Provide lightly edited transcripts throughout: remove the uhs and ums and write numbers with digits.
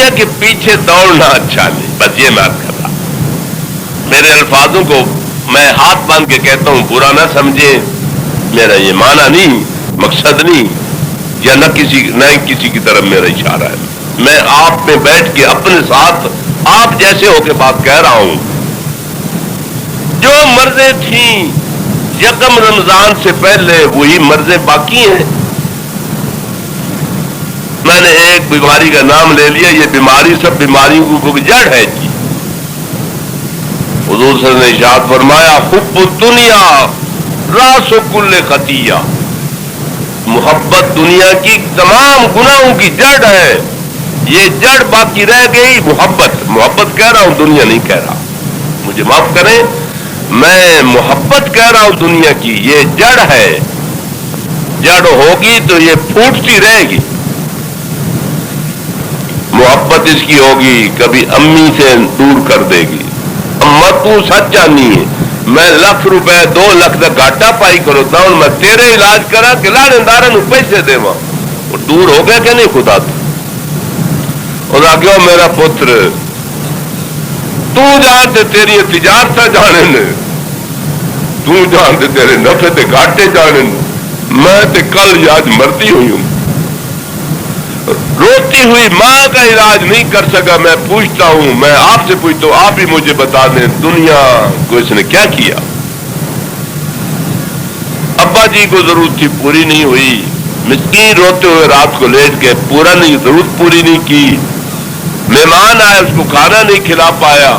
دنیا کے پیچھے دوڑنا اچھا نہیں. بس یہ میں کر رہا. میرے الفاظوں کو میں ہاتھ باندھ کے کہتا ہوں، برا نہ سمجھے، میرا یہ معنی نہیں، مقصد نہیں، یا نہ کسی کی طرف میرا اشارہ ہے. میں آپ میں بیٹھ کے اپنے ساتھ آپ جیسے ہو کے بات کہہ رہا ہوں. جو مرضیں تھیں یکم رمضان سے پہلے وہی مرضیں باقی ہیں. میں نے ایک بیماری کا نام لے لیا، یہ بیماری سب بیماریوں کو جڑ ہے جی. حضور صلی اللہ علیہ وسلم نے ارشاد فرمایا، حب الدنیا راس کل خطیہ. محبت دنیا کی تمام گناہوں کی جڑ ہے. یہ جڑ باقی رہ گئی محبت کہہ رہا ہوں، دنیا نہیں کہہ رہا، مجھے معاف کریں، میں محبت کہہ رہا ہوں دنیا کی. یہ جڑ ہے، جڑ ہوگی تو یہ پھوٹتی رہے گی. محبت اس کی ہوگی کبھی امی سے دور کر دے گی. اما تو سچ جانی ہے، میں لکھ روپے 2 لکھ کا گاٹا پائی کروتا ہوں، میں تیرے علاج کرا کہ لانے دارن پیسے دے وہ دور ہو گیا کہ نہیں. خدا خدا کیوں میرا پتر تو جانتے تیری تجارت جانے نے، تو جانتے تیرے نفے تے گاٹے جانے نے. میں تے کل آج مرتی ہوئی ہوں. روتی ہوئی ماں کا علاج نہیں کر سکا. میں پوچھتا ہوں، میں آپ سے پوچھتا ہوں، آپ ہی مجھے بتا دیں دنیا کو اس نے کیا کیا. ابا جی کو ضرورت تھی پوری نہیں ہوئی، مسکین روتے ہوئے رات کو لیٹ کے پورا نہیں، ضرورت پوری نہیں کی. مہمان آئے اس کو کھانا نہیں کھلا پایا.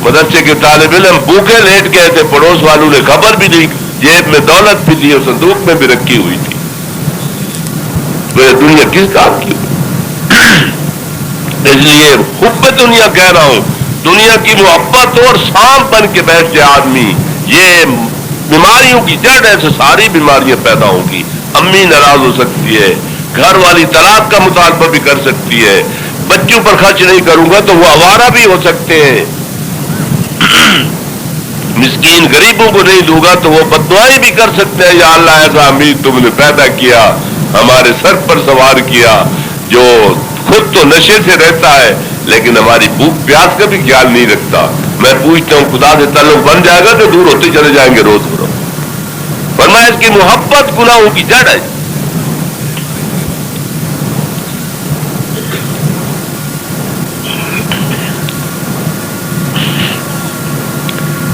مدرسے کے طالب علم بھوکے لیٹ گئے تھے، پڑوس والوں نے خبر بھی نہیں، جیب میں دولت بھی تھی اور صندوق میں بھی رکھی ہوئی تھی. دنیا کس کام کی؟ اس لیے حب دنیا کہہ رہا ہوں، دنیا کی محبت اور سانپ بن کے بیٹھ جائے آدمی، یہ بیماریوں کی جڑ ہے. ساری بیماریاں پیدا ہوں گی. امی ناراض ہو سکتی ہے، گھر والی طلاق کا مطالبہ بھی کر سکتی ہے، بچوں پر خرچ نہیں کروں گا تو وہ آوارہ بھی ہو سکتے ہیں، مسکین غریبوں کو نہیں دوں گا تو وہ بددعائیں بھی کر سکتے ہیں. یا اللہ ایسا امیر تم نے پیدا کیا، ہمارے سر پر سوار کیا، جو خود تو نشے سے رہتا ہے لیکن ہماری بھوک پیاس کا بھی خیال نہیں رکھتا. میں پوچھتا ہوں خدا سے تعلق بن جائے گا تو دور ہوتے چلے جائیں گے روز روز. فرمایا اس کی محبت گناہوں کی جڑ ہے.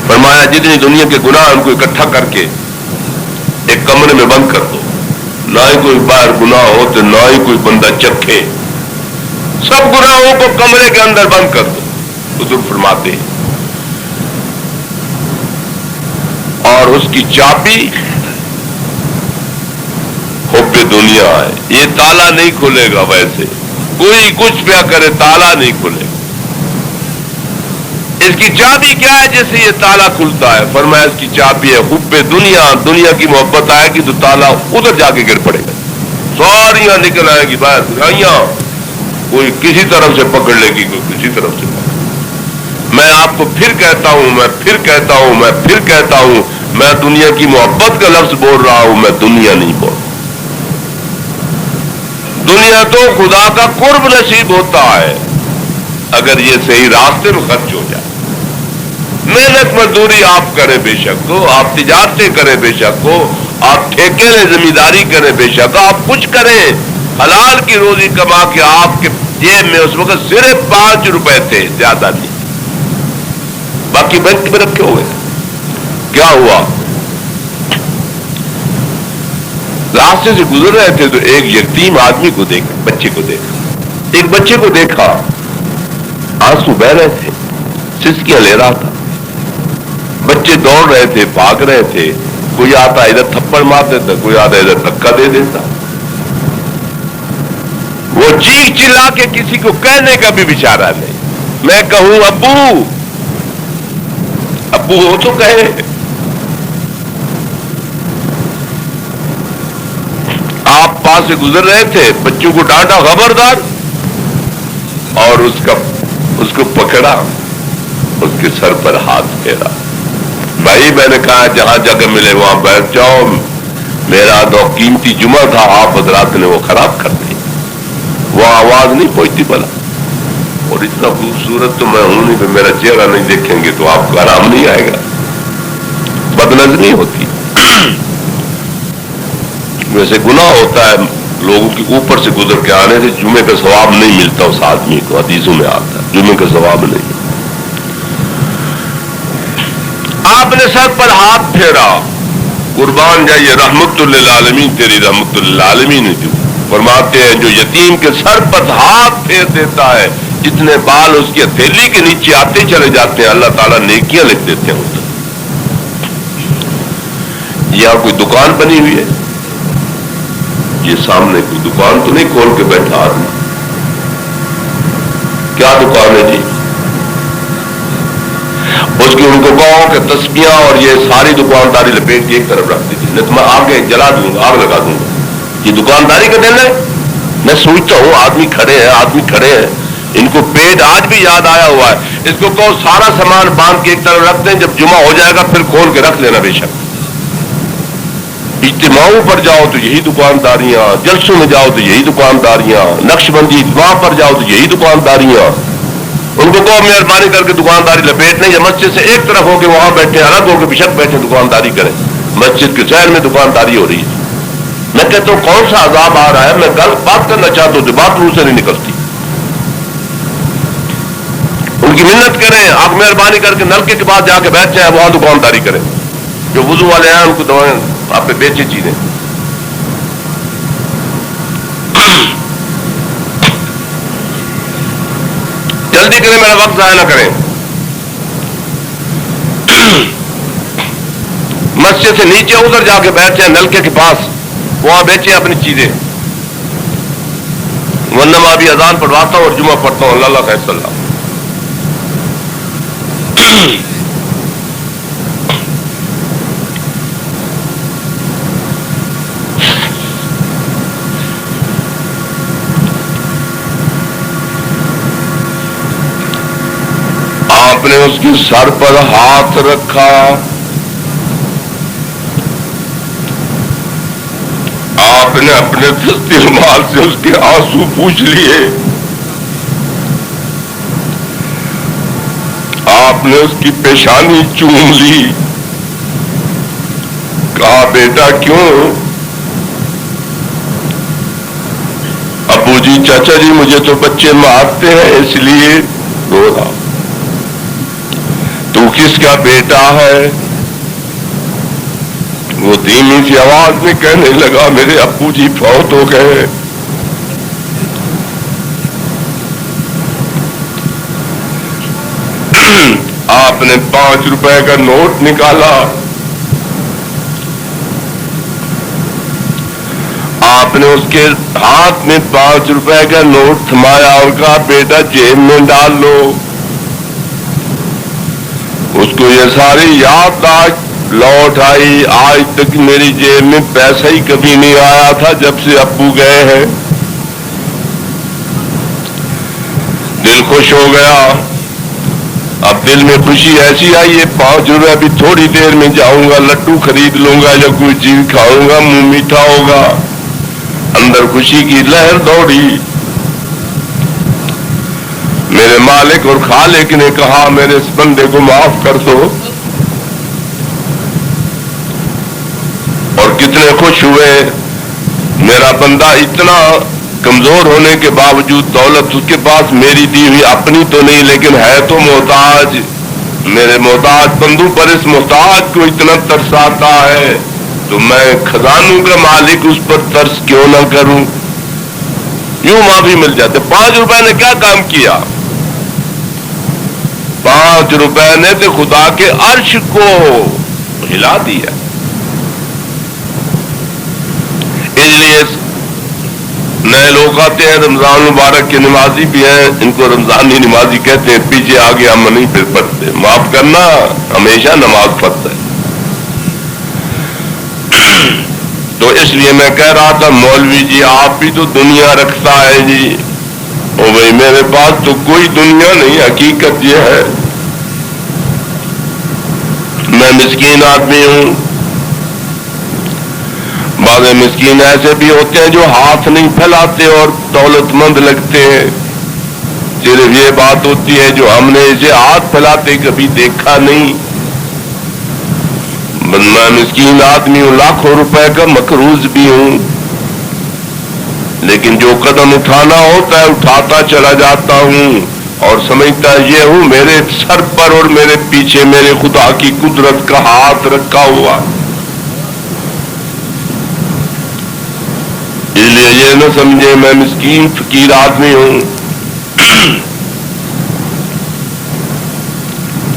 فرمایا جتنی دنیا کے گناہ ان کو اکٹھا کر کے ایک کمرے میں بند کر دو، نہ ہی کوئی باہر گناہ ہو تو نہ ہی کوئی بندہ چکھے. سب گناہوں کو کمرے کے اندر بند کر دو. حضور فرماتے ہیں اور اس کی چابی حب دنیا ہے. یہ تالا نہیں کھلے گا، ویسے کوئی کچھ پیا کرے تالا نہیں کھلے گا. اس کی چابی کیا ہے جس سے یہ تالا کھلتا ہے؟ فرمایا اس کی چابی ہے حب دنیا. دنیا کی محبت آئے گی تو تالا ادھر جا کے گر پڑے گا، ساریاں نکل آئے گی باہر، برائیاں کوئی کسی طرف سے پکڑ لے گی، کوئی کسی طرف سے پکڑ. میں آپ کو پھر کہتا ہوں، میں پھر کہتا ہوں، میں پھر کہتا ہوں، میں دنیا کی محبت کا لفظ بول رہا ہوں، میں دنیا نہیں بول رہا. دنیا تو خدا کا قرب نصیب ہوتا ہے اگر یہ صحیح راستے میں خرچ ہو جائے. محنت مزدوری آپ کریں بے شک ہو، آپ تجارتیں کریں بے شک ہو، آپ ٹھیکے میں زمینداری کریں بے شک ہو، آپ کچھ کریں، حلال کی روزی کما کے آپ کے جیب میں اس وقت صرف 5 روپے تھے، زیادہ نہیں، باقی بینک میں رکھے ہوئے. کیا ہوا؟ راستے سے گزر رہے تھے تو ایک یتیم آدمی کو دیکھا، بچے کو دیکھا، ایک بچے کو دیکھا، آنسو بہ رہے تھے، سسکیاں لے رہا تھا. بچے دوڑ رہے تھے، بھاگ رہے تھے، کوئی آتا ادھر تھپڑ مار دیتا، کوئی آتا ادھر دھکا دے دیتا. وہ چیخ چلا کے کسی کو کہنے کا بھی بیچارہ نہیں. میں کہوں ابو ابو ہو تو کہے. آپ پاس سے گزر رہے تھے، بچوں کو ڈانٹا خبردار، اور اس کو پکڑا، اس کے سر پر ہاتھ پھیرا. بھائی میں نے کہا جہاں جگہ ملے وہاں بیٹھ جاؤ، میرا تو قیمتی جمعہ تھا، آپ حضرات نے وہ خراب کر دی. وہ آواز نہیں پہنچتی بلا. اور اتنا خوبصورت تو میں ہوں نہیں کہ میرا چہرہ نہیں دیکھیں گے تو آپ کو آرام نہیں آئے گا. بدنظری ہوتی. ویسے گناہ ہوتا ہے لوگوں کے اوپر سے گزر کے آنے سے. جمعے کا ثواب نہیں ملتا اس آدمی کو, حدیثوں میں آتا ہے جمعے کا ثواب نہیں. آپ نے سر پر ہاتھ پھیرا, قربان جائیے رحمت للعالمین, تیری رحمت للعالمین نے جو فرماتے ہیں جو یتیم کے سر پر ہاتھ پھیر دیتا ہے جتنے بال اس کی ہتھیلی کے نیچے آتے چلے جاتے ہیں اللہ تعالیٰ نیکیاں لکھ دیتے ہیں. یہاں کوئی دکان بنی ہوئی ہے, یہ سامنے کوئی دکان تو نہیں کھول کے بیٹھا آدمی. کیا دکان ہے جی؟ اس کی ان کو کہو کہ تسبیحاں اور یہ ساری دکانداری لپیٹ کے ایک طرف رکھ دیجیے, نہیں تو میں آگے جلا دوں گا, آگ لگا دوں گا. یہ دکانداری کا دن ہے. میں سوچتا ہوں آدمی کھڑے ہیں, ان کو پیٹ آج بھی یاد آیا ہوا ہے. اس کو کہو سارا سامان باندھ کے ایک طرف رکھ دیں, جب جمعہ ہو جائے گا پھر کھول کے رکھ لینا. بے شک اجتماعوں پر جاؤ تو یہی دکانداریاں, جلسوں میں جاؤ تو یہی دکانداریاں, نقش بندی وہاں پر جاؤ تو یہی دکانداریاں. ان کو کہو مہربانی کر کے دکانداری لپیٹنے, یا مسجد سے ایک طرف ہو کے وہاں بیٹھے, الگ ہو کے بے شک بیٹھے دکانداری کریں. مسجد کے شہر میں دکانداری ہو رہی ہے. میں کہتا ہوں کون سا عذاب آ رہا ہے. میں بات کرنا چاہتا ہوں تو بات منہ سے نہیں نکلتی. ان کی منت کریں, آپ مہربانی کر کے نلکے کے بعد جا کے بیٹھ جائیں, وہاں دکانداری کریں. جو وضو والے ہیں ان کو دوائیں آپ پہ بیچے چیزیں. جلدی کریں, میرا وقت ضائع نہ کریں. مسجد سے نیچے ادھر جا کے بیٹھ جائیں نلکے کے پاس, وہاں بیچیں اپنی چیزیں. ورنہ میں ابھی اذان پڑھواتا ہوں اور جمعہ پڑھتا ہوں. اللہ خیر صلی اللہ. آپ نے اس کے سر پر ہاتھ رکھا, آپ نے اپنے دستی رومال سے اس کے آنسو پوچھ لیے, آپ نے اس کی پیشانی چوم لی, کہا بیٹا کیوں؟ ابو جی چاچا جی مجھے تو بچے مارتے ہیں اس لیے رو رہا. تو کس کا بیٹا ہے؟ وہ دھیمی سی آواز میں کہنے لگا میرے ابو جی فوت ہو گئے. آپ نے 5 روپے کا نوٹ نکالا, آپ نے اس کے ہاتھ میں 5 روپے کا نوٹ تھمایا اور کہا بیٹا جیب میں ڈال لو. اس کو یہ ساری یاد لوٹ آئی. آج تک میری جیب میں پیسہ ہی کبھی نہیں آیا تھا جب سے ابو گئے ہیں. دل خوش ہو گیا. اب دل میں خوشی ایسی آئی ہے 5 روپے بھی تھوڑی دیر میں جاؤں گا, لڈو خرید لوں گا یا کوئی چیز کھاؤں گا, منہ میٹھا ہوگا. اندر خوشی کی لہر دوڑی. میرے مالک اور خالق نے کہا میرے اس بندے کو معاف کر دو. اور کتنے خوش ہوئے. میرا بندہ اتنا کمزور ہونے کے باوجود دولت اس کے پاس میری دی ہوئی اپنی تو نہیں لیکن ہے تو محتاج. میرے محتاج بندوں پر اس محتاج کو اتنا ترس آتا ہے تو میں خزانوں کا مالک اس پر ترس کیوں نہ کروں. یوں معافی مل جاتے. 5 روپے نے کیا کام کیا؟ 5 روپے نے تو خدا کے عرش کو ہلا دیا. اس لیے نئے لوگ آتے ہیں رمضان مبارک کے نمازی بھی ہیں, ان کو رمضانی نمازی کہتے ہیں, پیچھے آگے ہم نہیں پھر پڑھتے. معاف کرنا ہمیشہ نماز فرض ہے. تو اس لیے میں کہہ رہا تھا مولوی جی آپ بھی تو دنیا رکھتا ہے جی. او بھائی میرے پاس تو کوئی دنیا نہیں, حقیقت یہ ہے میں مسکین آدمی ہوں. بعض مسکین ایسے بھی ہوتے ہیں جو ہاتھ نہیں پھیلاتے اور دولت مند لگتے ہیں. صرف یہ بات ہوتی ہے جو ہم نے اسے ہاتھ پھیلاتے کبھی دیکھا نہیں. میں مسکین آدمی ہوں, لاکھوں روپے کا مقروض بھی ہوں, لیکن جو قدم اٹھانا ہوتا ہے اٹھاتا چلا جاتا ہوں اور سمجھتا یہ ہوں میرے سر پر اور میرے پیچھے میرے خدا کی قدرت کا ہاتھ رکھا ہوا. اس لیے یہ نہ سمجھے میں مسکین فقیر آدمی ہوں.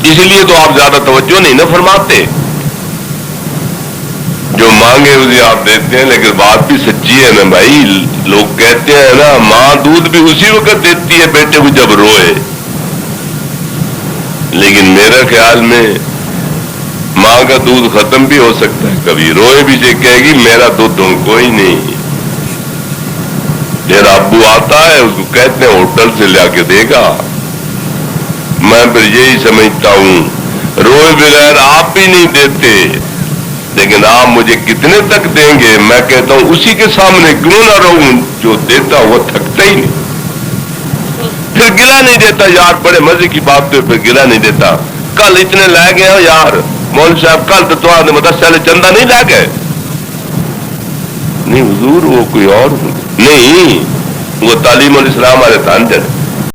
اسی لیے تو آپ زیادہ توجہ نہیں نہ فرماتے. جو مانگے اسے آپ دیتے ہیں, لیکن بات بھی سچی ہے نا بھائی. لوگ کہتے ہیں نا ماں دودھ بھی اسی وقت دیتی ہے بیٹے کو جب روئے, لیکن میرے خیال میں ماں کا دودھ ختم بھی ہو سکتا ہے, کبھی روئے بھی سے کہے گی میرا دودھ کوئی نہیں. میرا ابو آتا ہے اس کو کہتے ہیں ہوٹل سے لا کے دے گا. میں پھر یہی سمجھتا ہوں روئے بغیر آپ بھی نہیں دیتے, لیکن آپ مجھے کتنے تک دیں گے. میں کہتا ہوں اسی کے سامنے کیوں نہ رہوں جو دیتا وہ تھکتا ہی نہیں. پھر گلا نہیں دیتا یار, بڑے مزے کی بات تو پھر گلا نہیں دیتا. کل اتنے لے گئے ہو یار مولوی صاحب, کل تو آپ نے مدرسے چندہ نہیں لے گئے. نہیں حضور وہ کوئی اور نہیں, وہ تعلیم الاسلام والے تھان جن